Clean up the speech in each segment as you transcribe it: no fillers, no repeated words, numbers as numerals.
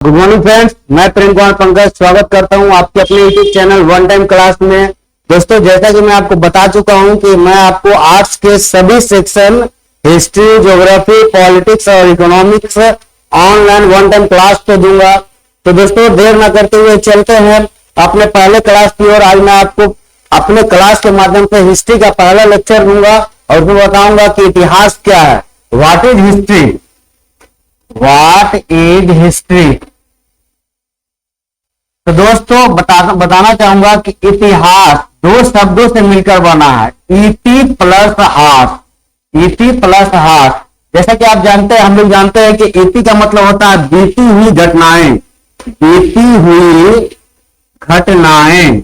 Good morning friends, मैं प्रेम कुमार पंकज स्वागत करता हूं आपके अपने YouTube channel one time class में। दोस्तों, जैसा कि मैं आपको बता चुका हूं कि मैं आपको आर्ट्स के सभी सेक्शन हिस्ट्री, ज्योग्राफी, पॉलिटिक्स और economics online one time class पे दूंगा। तो दोस्तों, देर न करते हुए चलते हैं अपने पहले क्लास की ओर। आज मैं आपको अपने क्लास के माध्यम से हिस्ट्री का पहला लेक्चर दूंगा और उसमें बताऊंगा कि इतिहास क्या है। What is history, what is history. तो दोस्तों, बताना चाहूंगा कि इतिहास दो शब्दों से मिलकर बना है, इति प्लस हास। इति प्लस हास, जैसा कि आप जानते हैं, हम लोग जानते हैं कि इति का मतलब होता है बीती हुई घटनाएं, बीती हुई घटनाएं।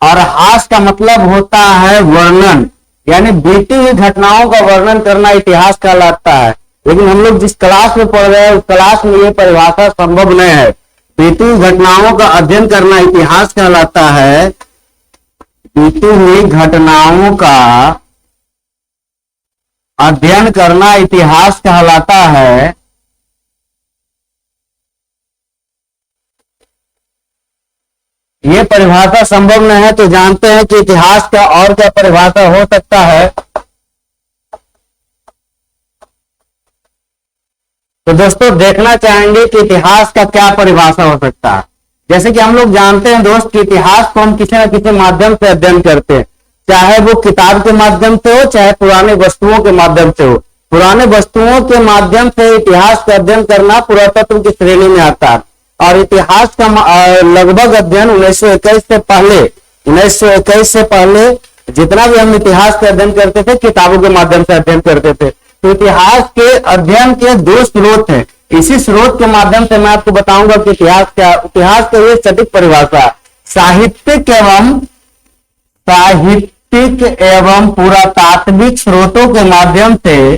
और हास का मतलब होता है वर्णन, यानी बीती हुई घटनाओं का वर्णन करना इतिहास कहलाता है। लेकिन हम लोग जिस क्लास में पढ़ रहे हैं उस क्लास में यह परिभाषा संभव नहीं है। बीती हुई घटनाओं का अध्ययन करना इतिहास कहलाता है। बीती हुई घटनाओं का अध्ययन करना इतिहास कहलाता है। ये परिभाषा संभव नहीं है, तो जानते हैं कि इतिहास का और क्या परिभाषा हो सकता है। तो दोस्तों, देखना चाहेंगे कि इतिहास का क्या परिभाषा हो सकता है। जैसे कि हम लोग जानते हैं दोस्त कि इतिहास को हम किसी न किसी माध्यम से अध्ययन करते हैं, चाहे वो किताब के माध्यम से हो, चाहे पुराने वस्तुओं के माध्यम से हो। पुराने वस्तुओं के माध्यम से इतिहास का अध्ययन करना पुरातत्व की श्रेणी में आता है। और इतिहास का लगभग अध्ययन 1921 से पहले जितना भी हम इतिहास का अध्ययन करते थे, किताबों के माध्यम से अध्ययन करते थे। तो इतिहास के अध्ययन के दो स्रोत हैं। इसी स्रोत के माध्यम से मैं आपको बताऊंगा कि इतिहास क्या। इतिहास के लिए सटीक परिभाषा साहित्यिक एवं पुरातात्विक स्रोतों के माध्यम से,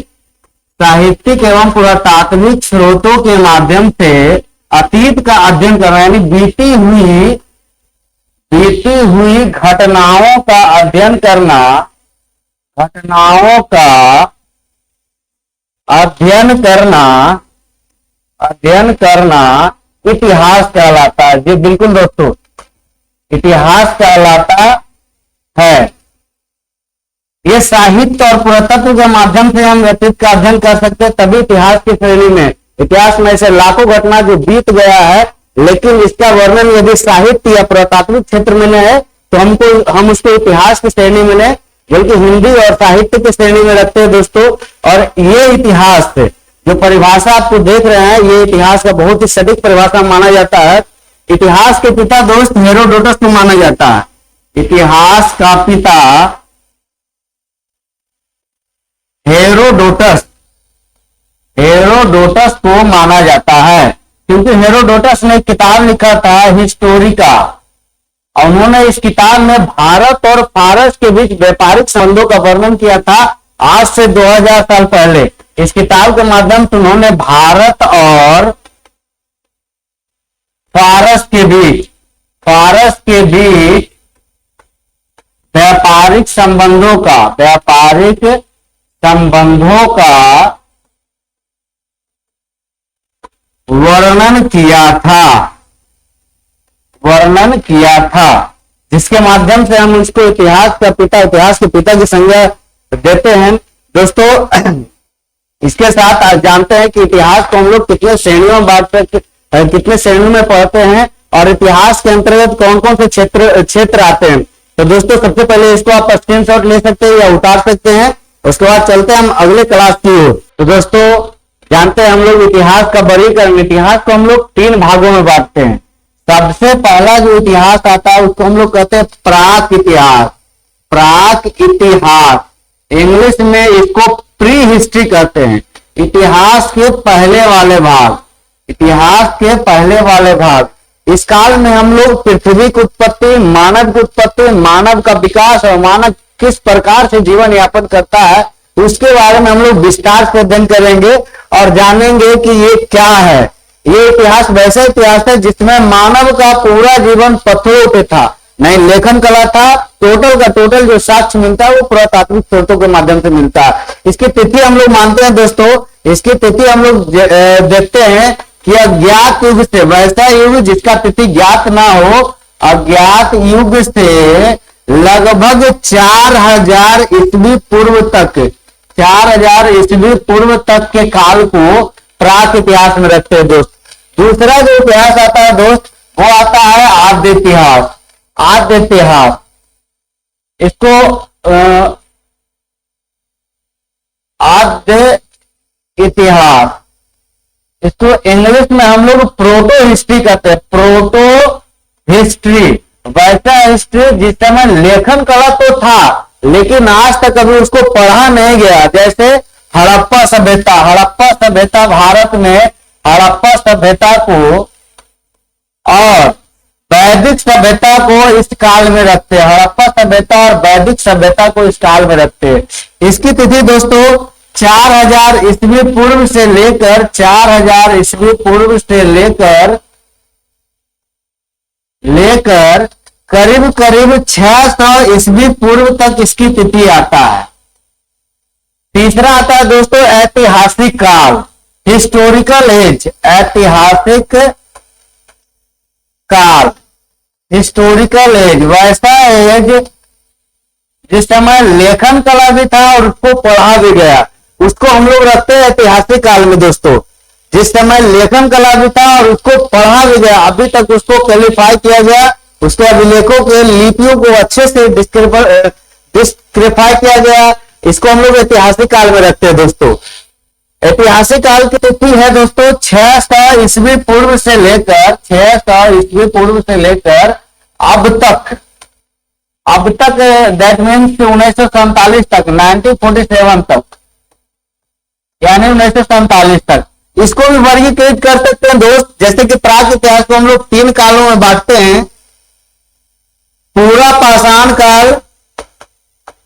साहित्यिक एवं पुरातात्विक स्रोतों के माध्यम से अतीत का अध्ययन करना, यानी बीती हुई घटनाओं का अध्ययन करना, घटनाओं का अध्ययन करना इतिहास कहलाता है। जी बिल्कुल दोस्तों, इतिहास कहलाता है। ये साहित्य और पुरातत्व के माध्यम से हम अतीत का अध्ययन कर सकते हैं, तभी इतिहास की श्रेणी में। इतिहास में ऐसे लाखों घटना जो बीत गया है, लेकिन इसका वर्णन यदि साहित्य या पुरातात्विक क्षेत्र में है तो हम उसको इतिहास की श्रेणी में नहीं बल्कि हिंदी और साहित्य की श्रेणी में रखते हैं दोस्तों। और ये इतिहास से जो परिभाषा आपको देख रहे हैं, ये इतिहास का बहुत ही सटीक परिभाषा माना जाता है। इतिहास के पिता दोस्त हेरोडोटस को माना जाता है। इतिहास का पिता हेरोडोटस को माना जाता है, क्योंकि हेरोडोटस ने एक किताब लिखा था हिस्टोरिका। और उन्होंने इस किताब में भारत और फारस के बीच व्यापारिक संबंधों का वर्णन किया था आज से 2000 साल पहले। इस किताब के माध्यम से उन्होंने भारत और फारस के बीच व्यापारिक संबंधों का वर्णन किया था, जिसके माध्यम से हम उसको इतिहास के पिता की संज्ञा देते हैं। दोस्तों, इसके साथ आज जानते हैं कि इतिहास को हम लोग कितने श्रेणियों में कितने श्रेणियों में पढ़ते हैं और इतिहास के अंतर्गत कौन कौन से क्षेत्र आते हैं। तो दोस्तों, सबसे पहले इसको आप स्क्रीनशॉट ले सकते हैं या उतार सकते हैं। उसके बाद चलते हैं हम अगले क्लास की ओर। तो दोस्तों, जानते हैं हम लोग इतिहास का वर्गीकरण। इतिहास को हम लोग 3 भागों में बांटते हैं। सबसे पहला जो इतिहास आता है उसको हम लोग कहते हैं प्राक इतिहास। इंग्लिश में इसको प्री हिस्ट्री कहते हैं। इतिहास के पहले वाले भाग। इस काल में हम लोग पृथ्वी की उत्पत्ति, मानव की उत्पत्ति, मानव का विकास और मानव किस प्रकार से जीवन यापन करता है उसके बारे में हम लोग विस्तार से अध्ययन करेंगे और जानेंगे कि ये क्या है। ये इतिहास वैसा इतिहास है जिसमें मानव का पूरा जीवन पत्थरों पे था, नहीं लेखन कला था। टोटल का टोटल जो साक्ष्य मिलता है वो पुरातात्विक स्रोतों के माध्यम से मिलता है। इसकी तिथि हम लोग मानते हैं दोस्तों, इसकी तिथि हम लोग देखते हैं कि अज्ञात युग से, वैसा युग जिसका तिथि ज्ञात ना हो, अज्ञात युग से लगभग 4000 ईस्वी पूर्व तक, 4000 ईस्वी पूर्व तक के काल को प्राक इतिहास में रखते हैं दोस्त। दूसरा जो इतिहास आता है दोस्त, वो आता है आद्य इतिहास। आद्य इतिहास, इसको आद्य इतिहास, इसको इंग्लिश में हम लोग प्रोटो हिस्ट्री कहते हैं। प्रोटो हिस्ट्री, वैसा हिस्ट्री जिस समय लेखन कला तो था, लेकिन आज तक कभी उसको पढ़ा नहीं गया। जैसे हड़प्पा सभ्यता, हड़प्पा सभ्यता भारत में, हड़प्पा सभ्यता को और वैदिक सभ्यता को इस काल में रखते हैं। हड़प्पा सभ्यता और वैदिक सभ्यता को इस काल में रखते हैं। इसकी तिथि दोस्तों 4000 ईस्वी पूर्व से लेकर 4000 ईस्वी पूर्व से लेकर करीब करीब 600 ईस्वी पूर्व तक इसकी तिथि आता है। तीसरा आता है दोस्तों ऐतिहासिक काल, हिस्टोरिकल एज। ऐतिहासिक काल, हिस्टोरिकल एज, वैसा एज जिस समय लेखन कला भी था और उसको पढ़ा भी गया, उसको हम लोग रखते हैं ऐतिहासिक काल में दोस्तों। जिस समय लेखन कला भी था और उसको पढ़ा भी गया, अभी तक उसको क्वालिफाई किया गया, उसके अभिलेखों के लिपियों को अच्छे से डिस्क्रिफाई किया गया, इसको हम लोग ऐतिहासिक काल में रखते हैं दोस्तों। ऐतिहासिक काल की तिथि है दोस्तों 600 ईस्वी पूर्व से लेकर 600 ईस्वी पूर्व से लेकर अब तक दैट मीन्स 1947 तक, 1947 तक, यानी 1947 तक। इसको भी वर्गीकृत कर सकते हैं दोस्त, जैसे कि प्राक इतिहास को हम लोग 3 कालों में बांटते हैं। पूरा पाषाण काल,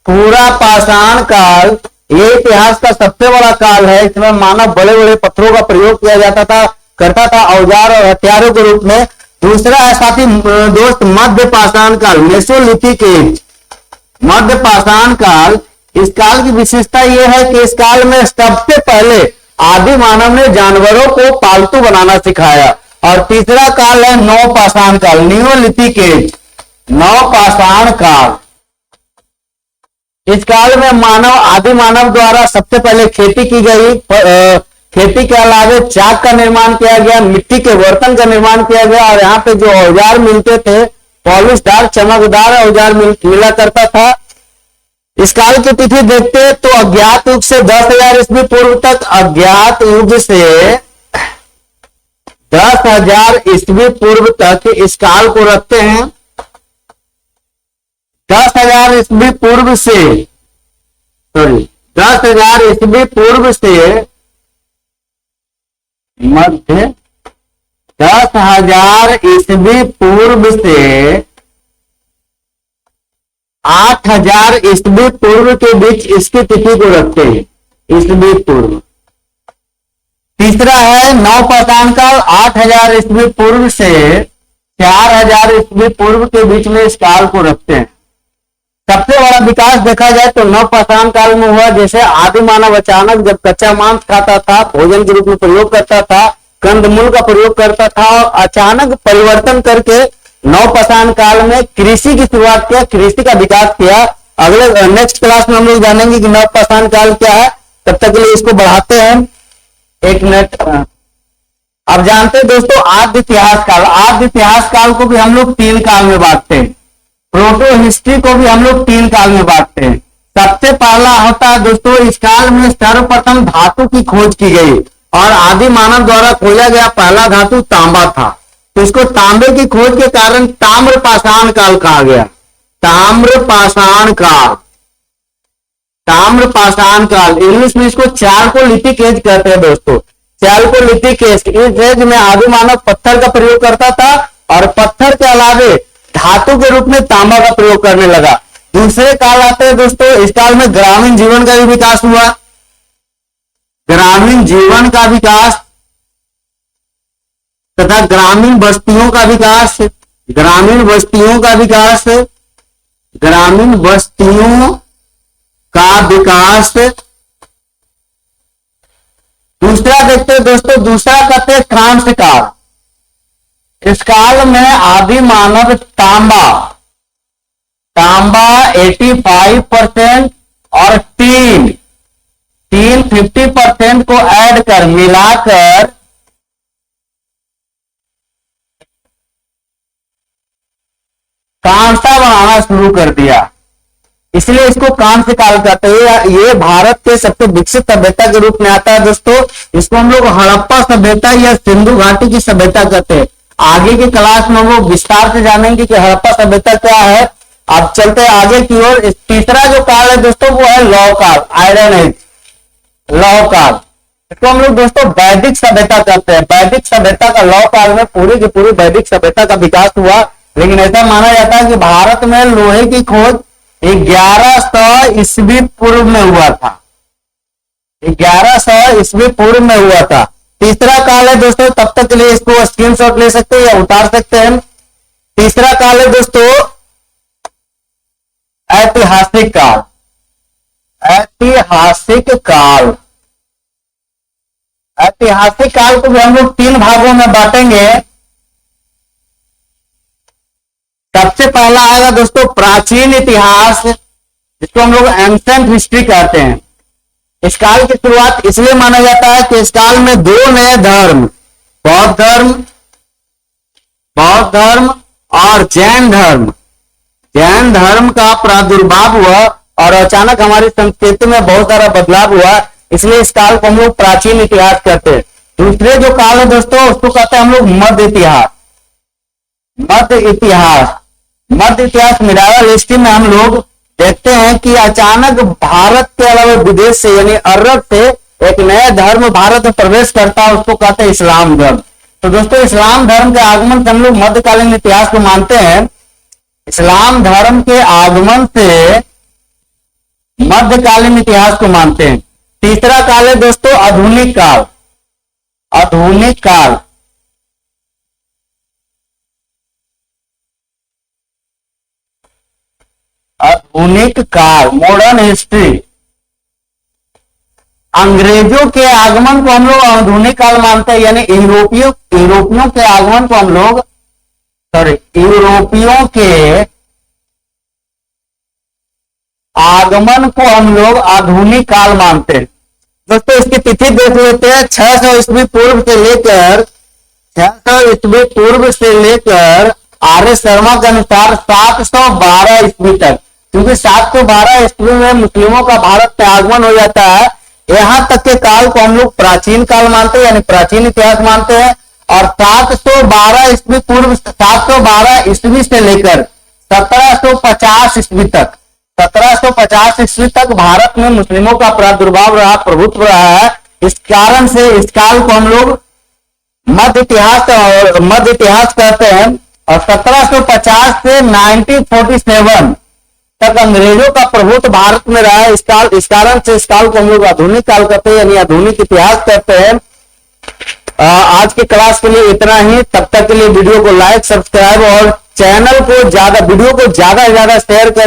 पूरा पाषाण काल ये इतिहास का सबसे बड़ा काल है। इसमें मानव बड़े बड़े पत्थरों का प्रयोग किया जाता था, करता था औजार और हथियारों के रूप में। दूसरा है साथी दोस्त मध्य पाषाण काल, मेसोलिथिक एज, मध्य पाषाण काल। इस काल की विशेषता यह है कि इस काल में सबसे पहले आदि मानव ने जानवरों को पालतू बनाना सिखाया। और तीसरा काल है नव पाषाण काल, नियोलिथिक एज, नव पाषाण काल। इस काल में आदि मानव द्वारा सबसे पहले खेती की गई। खेती के अलावे चाक का निर्माण किया गया, मिट्टी के बर्तन का निर्माण किया गया, और यहाँ पे जो औजार मिलते थे पॉलिशदार चमकदार औजार मिला करता था। इस काल की तिथि देखते हैं तो अज्ञात युग से 10,000 ईस्वी पूर्व तक, अज्ञात युग से 10,000 ईस्वी पूर्व तक इस काल को रखते हैं। 10,000 ईस्वी पूर्व से 10,000 ईस्वी पूर्व से मध्य 10,000 ईस्वी पूर्व से 8,000 ईस्वी पूर्व के बीच इसकी तिथि को रखते हैं, ईस्वी पूर्व। तीसरा है नव पाषाण काल, 8,000 ईस्वी पूर्व से 4,000 ईस्वी पूर्व के बीच में इस काल को रखते हैं। सबसे बड़ा विकास देखा जाए तो नव पाषाण काल में हुआ। जैसे आदि मानव अचानक जब कच्चा मांस खाता था, भोजन के रूप में प्रयोग करता था, कंदमूल का प्रयोग करता था, और अचानक परिवर्तन करके नव पाषाण काल में कृषि की शुरुआत किया, कृषि का विकास किया। अगले नेक्स्ट क्लास में हम लोग जानेंगे कि नव पाषाण काल क्या है। तब तक के लिए इसको बढ़ाते हैं 1 मिनट। अब जानते हैं दोस्तों आद्य इतिहास काल। आद्य इतिहास काल को भी हम लोग 3 काल में बांटते हैं। प्रोटो हिस्ट्री को भी हम लोग 3 काल में बांटते हैं। सबसे पहला होता है दोस्तों, इस काल में सर्वप्रथम धातु की खोज की गई और आदि मानव द्वारा खोजा गया पहला धातु तांबा था। तो इसको तांबे की खोज के कारण ताम्र पाषाण काल कहा गया। ताम्र पाषाण काल, ताम्र पाषाण काल, इंग्लिश में इसको चारकोलिथिक एज कहते हैं दोस्तों। चारकोलिथिक एज, इस एज में आदि मानव पत्थर का प्रयोग करता था और पत्थर के अलावे धातु के रूप में तांबा का प्रयोग करने लगा। दूसरे काल आते हैं दोस्तों, इस काल में ग्रामीण जीवन का भी विकास हुआ। ग्रामीण जीवन का विकास तथा ग्रामीण बस्तियों का विकास, ग्रामीण बस्तियों का विकास, ग्रामीण बस्तियों का विकास दूसरा देखते हैं दोस्तों, दूसरा कहते हैं कांस्य काल। इस काल में आदि मानव तांबा 85% और टीन 50% को ऐड कर मिलाकर कांसा बनाना शुरू कर दिया, इसलिए इसको कांस्य काल कहते हैं। ये भारत के सबसे विकसित सभ्यता के रूप में आता है दोस्तों। इसको हम लोग हड़प्पा सभ्यता या सिंधु घाटी की सभ्यता कहते हैं। आगे की क्लास में हम लोग विस्तार से जानेंगे कि हड़प्पा सभ्यता क्या है। अब चलते हैं आगे की ओर। तीसरा जो काल है दोस्तों वो है लौह काल, आयरन एज, लौह काल। इसको हम लोग दोस्तों वैदिक सभ्यता कहते हैं। वैदिक सभ्यता का लौह काल में पूरी की पूरी वैदिक सभ्यता का विकास हुआ। लेकिन ऐसा माना जाता है कि भारत में लोहे की खोज 1100 ईस्वी पूर्व में हुआ था। 1100 ईस्वी पूर्व में हुआ था। तीसरा काल है दोस्तों, तब तक के लिए इसको स्क्रीनशॉट ले सकते हैं या उतार सकते हैं। तीसरा काल है दोस्तों ऐतिहासिक काल। ऐतिहासिक काल, ऐतिहासिक काल को भी हम लोग 3 भागों में बांटेंगे। सबसे पहला आएगा दोस्तों प्राचीन इतिहास, जिसको हम लोग एंसेंट हिस्ट्री कहते हैं। इस काल की शुरुआत इसलिए माना जाता है कि इस काल में 2 नए धर्म, बौद्ध धर्म और जैन धर्म का प्रादुर्भाव हुआ और अचानक हमारी संस्कृति में बहुत सारा बदलाव हुआ। इसलिए इस काल को हम लोग प्राचीन इतिहास कहते हैं। दूसरे जो काल है दोस्तों उसको कहते हैं हम लोग मध्य इतिहास। मध्य इतिहास मिडावल हिस्ट्री में हम लोग देखते हैं कि अचानक भारत के अलावा विदेश से यानी अरब से एक नया धर्म भारत में प्रवेश करता है, उसको कहते हैं इस्लाम धर्म। तो दोस्तों इस्लाम धर्म के आगमन से हम लोग मध्यकालीन इतिहास को मानते हैं। इस्लाम धर्म के आगमन से मध्यकालीन इतिहास को मानते हैं। तीसरा काल है दोस्तों आधुनिक काल। आधुनिक काल, मॉडर्न हिस्ट्री। अंग्रेजों के आगमन को हम लोग आधुनिक काल मानते हैं, यानी यूरोपियों के आगमन को हम लोग यूरोपियों के आगमन को हम लोग आधुनिक काल मानते हैं। दोस्तों इसकी तिथि देख लेते हैं। 600 ईस्वी पूर्व से लेकर आर्य शर्मा के अनुसार 712 ईस्वी तक, क्योंकि 712 ईस्वी में मुस्लिमों का भारत में आगमन हो जाता है। यहां तक के काल को हम लोग प्राचीन काल मानते हैं, यानी प्राचीन इतिहास मानते हैं। और 712 ईस्वी पूर्व, 712 ईस्वी से लेकर 1750 ईस्वी तक, 1750 ईस्वी तक भारत में मुस्लिमों का प्रादुर्भाव रहा, प्रभुत्व रहा है। इस कारण से इस काल को हम लोग मध्य इतिहास कहते हैं। और 1750 से 1947 तक अंग्रेजों का प्रभुत्व भारत में रहा है। इस कारण से इस काल को हम लोग आधुनिक काल कहते हैं, यानी आधुनिक इतिहास कहते हैं। आज के क्लास के लिए इतना ही। तब तक के लिए वीडियो को लाइक, सब्सक्राइब और वीडियो को ज्यादा से ज्यादा शेयर करें।